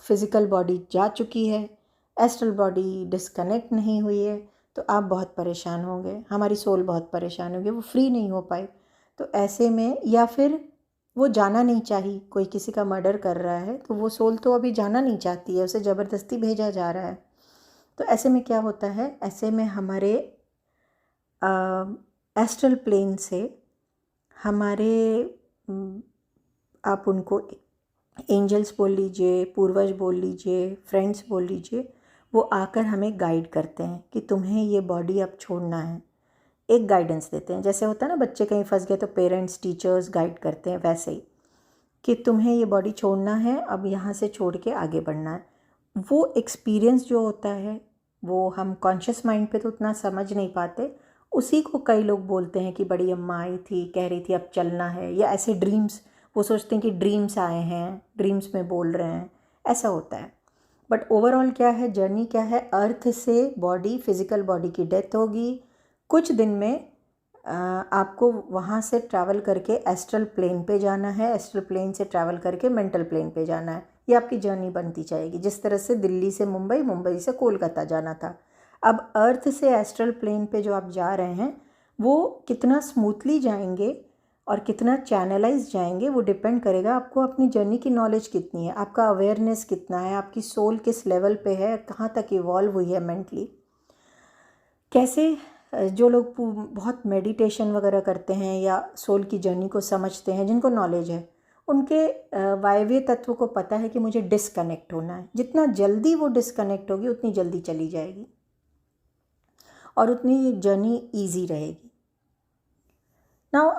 फिज़िकल बॉडी जा चुकी है, एस्ट्रल बॉडी डिस्कनेक्ट नहीं हुई है, तो आप बहुत परेशान होंगे, हमारी सोल बहुत परेशान होगी, वो फ्री नहीं हो पाई। तो ऐसे में, या फिर वो जाना नहीं चाहिए, कोई किसी का मर्डर कर रहा है तो वो सोल तो अभी जाना नहीं चाहती है, उसे ज़बरदस्ती भेजा जा रहा है। तो ऐसे में क्या होता है, ऐसे में हमारे एस्ट्रल प्लेन से हमारे आप उनको एंजल्स बोल लीजिए, पूर्वज बोल लीजिए, फ्रेंड्स बोल लीजिए, वो आकर हमें गाइड करते हैं कि तुम्हें ये बॉडी अब छोड़ना है। एक गाइडेंस देते हैं, जैसे होता है ना बच्चे कहीं फंस गए तो पेरेंट्स, टीचर्स गाइड करते हैं, वैसे ही कि तुम्हें ये बॉडी छोड़ना है, अब यहाँ से छोड़ के आगे बढ़ना है। वो एक्सपीरियंस जो होता है वो हम कॉन्शियस माइंड पे तो उतना समझ नहीं पाते, उसी को कई लोग बोलते हैं कि बड़ी अम्मा आई थी, कह रही थी अब चलना है, या ऐसे ड्रीम्स, वो सोचते हैं कि ड्रीम्स आए हैं, ड्रीम्स में बोल रहे हैं, ऐसा होता है। बट ओवरऑल क्या है, जर्नी क्या है, अर्थ से बॉडी, फिज़िकल बॉडी की डेथ होगी, कुछ दिन में आपको वहाँ से ट्रैवल करके एस्ट्रल प्लेन पे जाना है, एस्ट्रल प्लेन से ट्रैवल करके मेंटल प्लेन पे जाना है। ये आपकी जर्नी बनती जाएगी, जिस तरह से दिल्ली से मुंबई, मुंबई से कोलकाता जाना था। अब अर्थ से एस्ट्रल प्लेन पे जो आप जा रहे हैं, वो कितना स्मूथली जाएंगे और कितना चैनलाइज जाएंगे, वो डिपेंड करेगा आपको अपनी जर्नी की नॉलेज कितनी है, आपका अवेयरनेस कितना है, आपकी सोल किस लेवल पे है, कहाँ तक इवॉल्व हुई है मेंटली। कैसे जो लोग बहुत मेडिटेशन वगैरह करते हैं या सोल की जर्नी को समझते हैं, जिनको नॉलेज है, उनके वायवीय तत्व को पता है कि मुझे डिस्कनेक्ट होना है। जितना जल्दी वो डिस्कनेक्ट होगी उतनी जल्दी चली जाएगी और उतनी जर्नी ईजी रहेगी। नाउ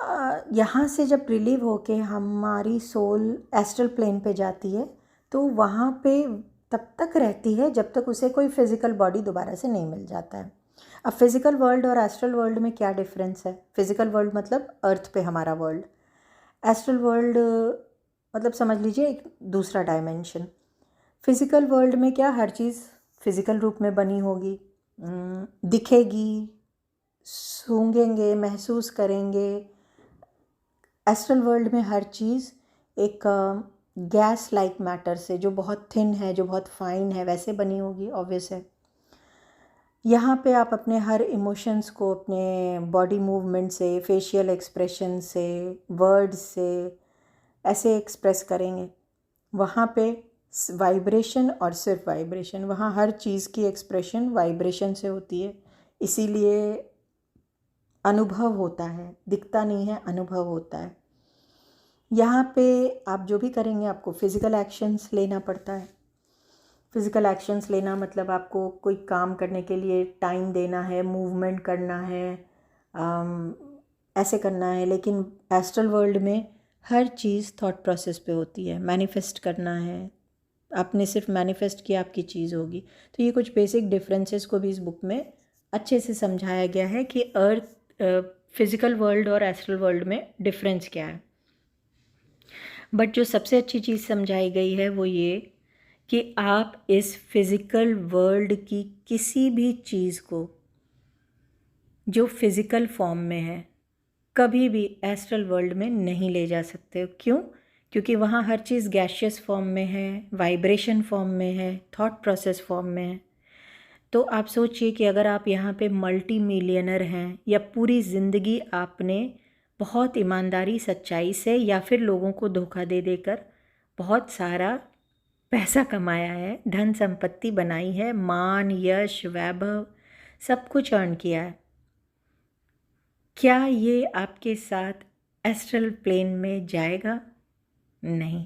यहाँ से जब रिलीव होके हमारी सोल एस्ट्रल प्लेन पे जाती है, तो वहाँ पे तब तक रहती है जब तक उसे कोई फिज़िकल बॉडी दोबारा से नहीं मिल जाता है। अब फिज़िकल वर्ल्ड और एस्ट्रल वर्ल्ड में क्या डिफरेंस है? फिज़िकल वर्ल्ड मतलब अर्थ पे हमारा वर्ल्ड, एस्ट्रल वर्ल्ड मतलब समझ लीजिए एक दूसरा डायमेंशन। फिज़िकल वर्ल्ड में क्या, हर चीज़ फिज़िकल रूप में बनी होगी, दिखेगी, सूंघेंगे, महसूस करेंगे। एस्ट्रल वर्ल्ड में हर चीज़ एक गैस लाइक मैटर से, जो बहुत थिन है, जो बहुत फाइन है, वैसे बनी होगी, ऑब्वियस है। यहाँ पे आप अपने हर इमोशंस को अपने बॉडी मूवमेंट से, फेशियल एक्सप्रेशन से, वर्ड्स से ऐसे एक्सप्रेस करेंगे। वहाँ पे वाइब्रेशन और सिर्फ वाइब्रेशन, वहाँ हर चीज़ की एक्सप्रेशन वाइब्रेशन से होती है, इसीलिए अनुभव होता है, दिखता नहीं है, अनुभव होता है। यहाँ पे आप जो भी करेंगे आपको फ़िज़िकल एक्शंस लेना पड़ता है। फ़िज़िकल एक्शंस लेना मतलब आपको कोई काम करने के लिए टाइम देना है, मूवमेंट करना है, ऐसे करना है। लेकिन एस्ट्रल वर्ल्ड में हर चीज़ थॉट प्रोसेस पे होती है। मैनिफेस्ट करना है, आपने सिर्फ मैनिफेस्ट किया, आपकी चीज़ होगी। तो ये कुछ बेसिक डिफरेंसेस को भी इस बुक में अच्छे से समझाया गया है कि फिज़िकल वर्ल्ड और एस्ट्रल वर्ल्ड में डिफरेंस क्या है। बट जो सबसे अच्छी चीज़ समझाई गई है वो ये कि आप इस फिज़िकल वर्ल्ड की किसी भी चीज़ को जो फिज़िकल फॉर्म में है कभी भी एस्ट्रल वर्ल्ड में नहीं ले जा सकते हो। क्यों? क्योंकि वहाँ हर चीज़ गैशियस फॉर्म में है, वाइब्रेशन फॉर्म में है, थॉट प्रोसेस फॉर्म में है। तो आप सोचिए कि अगर आप यहाँ पे मल्टी मिलियनर हैं या पूरी ज़िंदगी आपने बहुत ईमानदारी, सच्चाई से या फिर लोगों को धोखा दे देकर बहुत सारा पैसा कमाया है, धन संपत्ति बनाई है, मान, यश, वैभव सब कुछ अर्न किया है, क्या ये आपके साथ एस्ट्रल प्लेन में जाएगा? नहीं,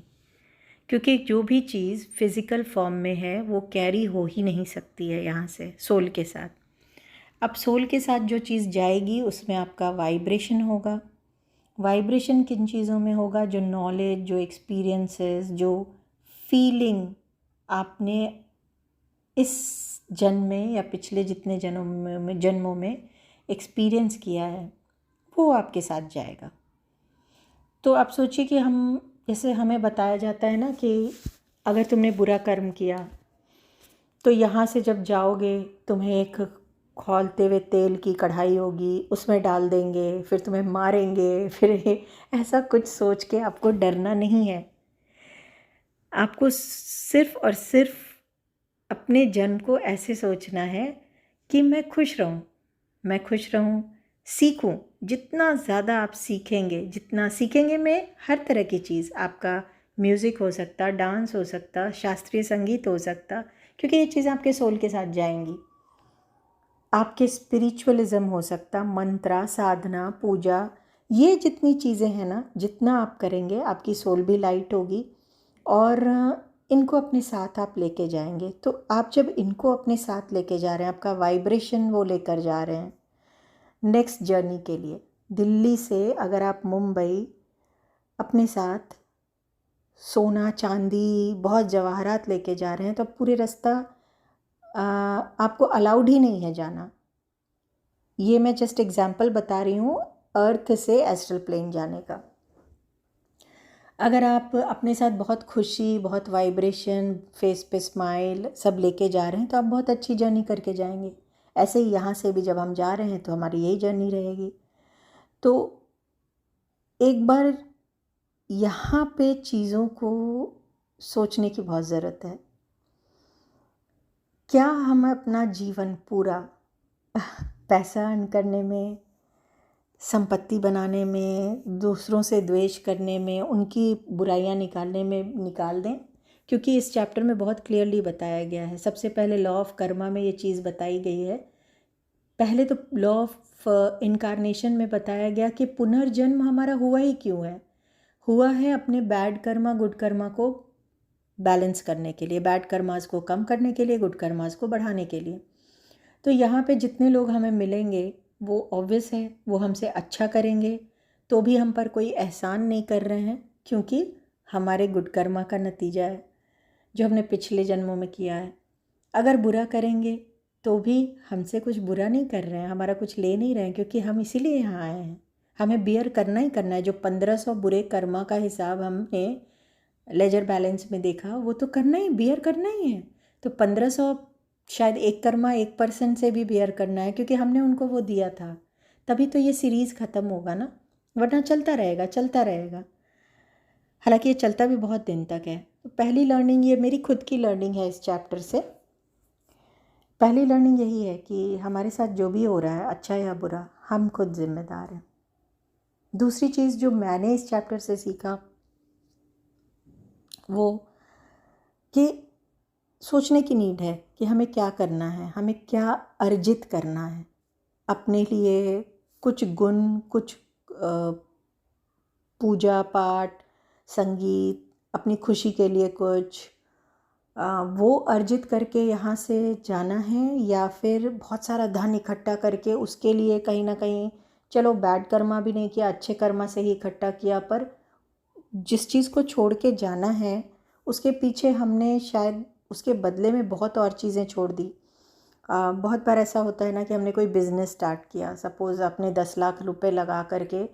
क्योंकि जो भी चीज़ फिज़िकल फॉर्म में है वो कैरी हो ही नहीं सकती है यहाँ से सोल के साथ। अब सोल के साथ जो चीज़ जाएगी उसमें आपका वाइब्रेशन होगा। वाइब्रेशन किन चीज़ों में होगा? जो नॉलेज, जो एक्सपीरियंसेस, जो फीलिंग आपने इस जन्म में या पिछले जितने जन्मों में एक्सपीरियंस किया है वो आपके साथ जाएगा। तो आप सोचिए कि जैसे हमें बताया जाता है ना कि अगर तुमने बुरा कर्म किया तो यहाँ से जब जाओगे तुम्हें एक खौलते हुए तेल की कढ़ाई होगी, उसमें डाल देंगे, फिर तुम्हें मारेंगे, फिर ऐसा कुछ सोच के आपको डरना नहीं है। आपको सिर्फ और सिर्फ अपने जन्म को ऐसे सोचना है कि मैं खुश रहूं, सीखूं। जितना ज़्यादा आप सीखेंगे, जितना सीखेंगे में हर तरह की चीज़, आपका म्यूज़िक हो सकता, डांस हो सकता, शास्त्रीय संगीत हो सकता, क्योंकि ये चीज़ आपके सोल के साथ जाएंगी। आपके स्पिरिचुअलिज्म हो सकता, मंत्रा, साधना, पूजा, ये जितनी चीज़ें हैं ना, जितना आप करेंगे आपकी सोल भी लाइट होगी और इनको अपने साथ आप लेके जाएंगे। तो आप जब इनको अपने साथ लेके जा रहे हैं, आपका वाइब्रेशन वो लेकर जा रहे हैं नेक्स्ट जर्नी के लिए। दिल्ली से अगर आप मुंबई अपने साथ सोना, चांदी, बहुत जवाहरात लेके जा रहे हैं तो पूरे रास्ता आपको अलाउड ही नहीं है जाना। ये मैं जस्ट एग्जांपल बता रही हूँ अर्थ से एस्ट्रल प्लेन जाने का। अगर आप अपने साथ बहुत खुशी, बहुत वाइब्रेशन, फेस पे स्माइल सब लेके जा रहे हैं तो आप बहुत अच्छी जर्नी करके जाएंगे। ऐसे ही यहाँ से भी जब हम जा रहे हैं तो हमारी यही जर्नी रहेगी। तो एक बार यहाँ पे चीज़ों को सोचने की बहुत ज़रूरत है। क्या हम अपना जीवन पूरा पैसा अर्न करने में, संपत्ति बनाने में, दूसरों से द्वेष करने में, उनकी बुराइयां निकालने में निकाल दें? क्योंकि इस चैप्टर में बहुत क्लियरली बताया गया है। सबसे पहले लॉ ऑफ कर्मा में ये चीज़ बताई गई है। पहले तो लॉ ऑफ इनकारनेशन में बताया गया कि पुनर्जन्म हमारा हुआ ही क्यों है। हुआ है अपने बैड कर्मा गुड कर्मा को बैलेंस करने के लिए, बैड कर्मास को कम करने के लिए, गुड कर्मास को बढ़ाने के लिए। तो यहाँ पे जितने लोग हमें मिलेंगे वो ऑब्वियस है वो हमसे अच्छा करेंगे, तो भी हम पर कोई एहसान नहीं कर रहे हैं, क्योंकि हमारे गुड कर्मा का नतीजा है जो हमने पिछले जन्मों में किया है। अगर बुरा करेंगे तो भी हमसे कुछ बुरा नहीं कर रहे हैं, हमारा कुछ ले नहीं रहे हैं, क्योंकि हम इसीलिए यहाँ आए हैं। हमें बियर करना ही करना है। जो 1500 बुरे कर्मा का हिसाब हमने लेजर बैलेंस में देखा, वो तो करना ही, बियर करना ही है। तो 1500 शायद एक कर्मा 1% से भी बियर करना है, क्योंकि हमने उनको वो दिया था। तभी तो ये सीरीज़ ख़त्म होगा ना, वरना चलता रहेगा चलता रहेगा। हालांकि ये चलता भी बहुत दिन तक है। तो पहली लर्निंग, ये मेरी खुद की लर्निंग है इस चैप्टर से। पहली लर्निंग यही है कि हमारे साथ जो भी हो रहा है, अच्छा या बुरा, हम खुद जिम्मेदार हैं। दूसरी चीज़ जो मैंने इस चैप्टर से सीखा वो कि सोचने की नीड है कि हमें क्या करना है, हमें क्या अर्जित करना है अपने लिए। कुछ गुण, कुछ पूजा पाठ, संगीत, अपनी खुशी के लिए कुछ वो अर्जित करके यहाँ से जाना है, या फिर बहुत सारा धन इकट्ठा करके उसके लिए कहीं ना कहीं, चलो बैड कर्मा भी नहीं किया, अच्छे कर्मा से ही इकट्ठा किया, पर जिस चीज़ को छोड़ के जाना है उसके पीछे हमने शायद उसके बदले में बहुत और चीज़ें छोड़ दी। बहुत बार ऐसा होता है ना कि हमने कोई बिज़नेस स्टार्ट किया, सपोज़ आपने 10 लाख रुपए लगा करके,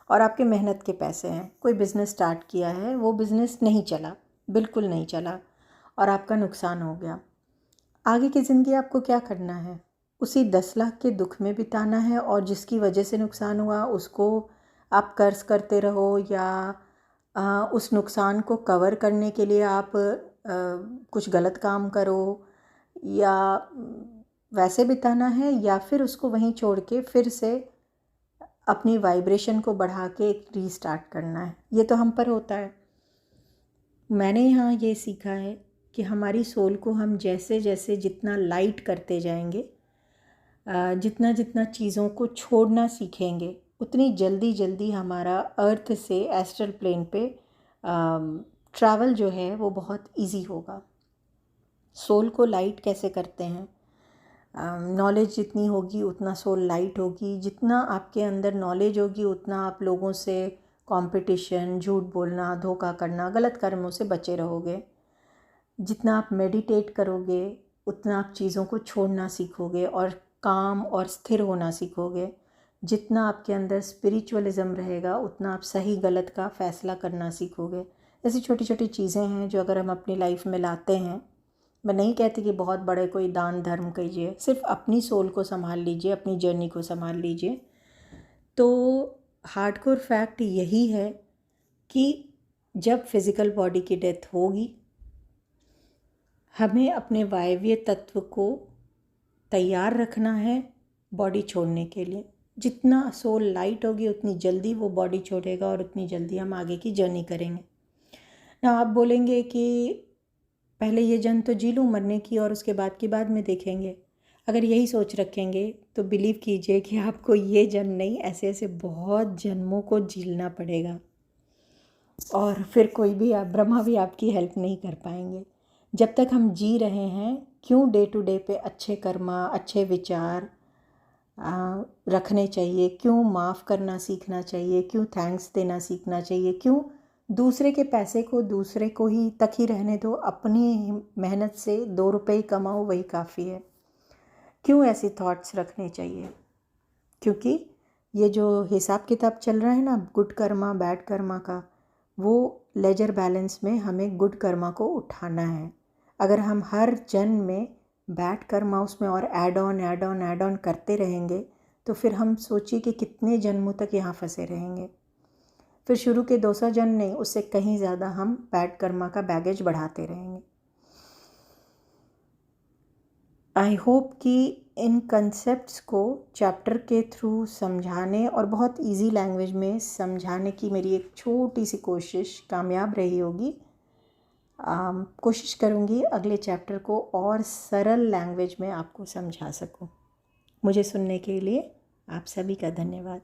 और आपके मेहनत के पैसे हैं, कोई बिज़नेस स्टार्ट किया है, वो बिज़नेस नहीं चला, बिल्कुल नहीं चला, और आपका नुकसान हो गया। आगे की ज़िंदगी आपको क्या करना है? उसी 10 लाख के दुख में बिताना है, और जिसकी वजह से नुकसान हुआ उसको आप कर्ज करते रहो, या उस नुकसान को कवर करने के लिए आप कुछ गलत काम करो, या वैसे बिताना है, या फिर उसको वहीं छोड़ के फिर से अपनी वाइब्रेशन को बढ़ा के एक रीस्टार्ट करना है। ये तो हम पर होता है। मैंने यहाँ ये सीखा है कि हमारी सोल को हम जैसे जैसे जितना लाइट करते जाएंगे, जितना जितना चीज़ों को छोड़ना सीखेंगे, उतनी जल्दी जल्दी हमारा अर्थ से एस्ट्रल प्लेन पे ट्रैवल जो है वो बहुत इजी होगा। सोल को लाइट कैसे करते हैं? नॉलेज जितनी होगी उतना सोल लाइट होगी। जितना आपके अंदर नॉलेज होगी उतना आप लोगों से कंपटीशन, झूठ बोलना, धोखा करना, गलत कर्मों से बचे रहोगे। जितना आप मेडिटेट करोगे उतना आप चीज़ों को छोड़ना सीखोगे और काम और स्थिर होना सीखोगे। जितना आपके अंदर स्पिरिचुअलिज्म रहेगा उतना आप सही गलत का फ़ैसला करना सीखोगे। ऐसी छोटी छोटी चीज़ें हैं जो अगर हम अपनी लाइफ में लाते हैं, मैं नहीं कहती कि बहुत बड़े कोई दान धर्म कीजिए, सिर्फ अपनी सोल को संभाल लीजिए, अपनी जर्नी को संभाल लीजिए। तो हार्डकोर फैक्ट यही है कि जब फिज़िकल बॉडी की डेथ होगी, हमें अपने वायव्य तत्व को तैयार रखना है बॉडी छोड़ने के लिए। जितना सोल लाइट होगी उतनी जल्दी वो बॉडी छोड़ेगा और उतनी जल्दी हम आगे की जर्नी करेंगे ना। आप बोलेंगे कि पहले ये जन्म तो जी लूँ मरने की, और उसके बाद में देखेंगे। अगर यही सोच रखेंगे तो बिलीव कीजिए कि आपको ये जन्म नहीं, ऐसे ऐसे बहुत जन्मों को झीलना पड़ेगा, और फिर कोई भी ब्रह्मा भी आपकी हेल्प नहीं कर पाएंगे। जब तक हम जी रहे हैं, क्यों डे टू डे पे अच्छे कर्मा, अच्छे विचार रखने चाहिए, क्यों माफ़ करना सीखना चाहिए, क्यों थैंक्स देना सीखना चाहिए, क्यों दूसरे के पैसे को दूसरे को ही तक ही रहने दो, अपनी मेहनत से 2 रुपए ही कमाओ वही काफ़ी है। क्यों ऐसी थॉट्स रखने चाहिए? क्योंकि ये जो हिसाब किताब चल रहा है ना गुड कर्मा बैड कर्मा का, वो लेजर बैलेंस में हमें गुड कर्मा को उठाना है। अगर हम हर जन्म में बैड कर्मा उसमें और ऐड ऑन करते रहेंगे तो फिर हम सोचिए कि कितने जन्मों तक यहाँ फंसे रहेंगे। फिर शुरू के 200 जन्म नहीं, उससे कहीं ज़्यादा हम बैड कर्मा का बैगेज बढ़ाते रहेंगे। आई होप कि इन कंसेप्ट्स को चैप्टर के थ्रू समझाने और बहुत इजी लैंग्वेज में समझाने की मेरी एक छोटी सी कोशिश कामयाब रही होगी। कोशिश करूँगी अगले चैप्टर को और सरल लैंग्वेज में आपको समझा सकूँ। मुझे सुनने के लिए आप सभी का धन्यवाद।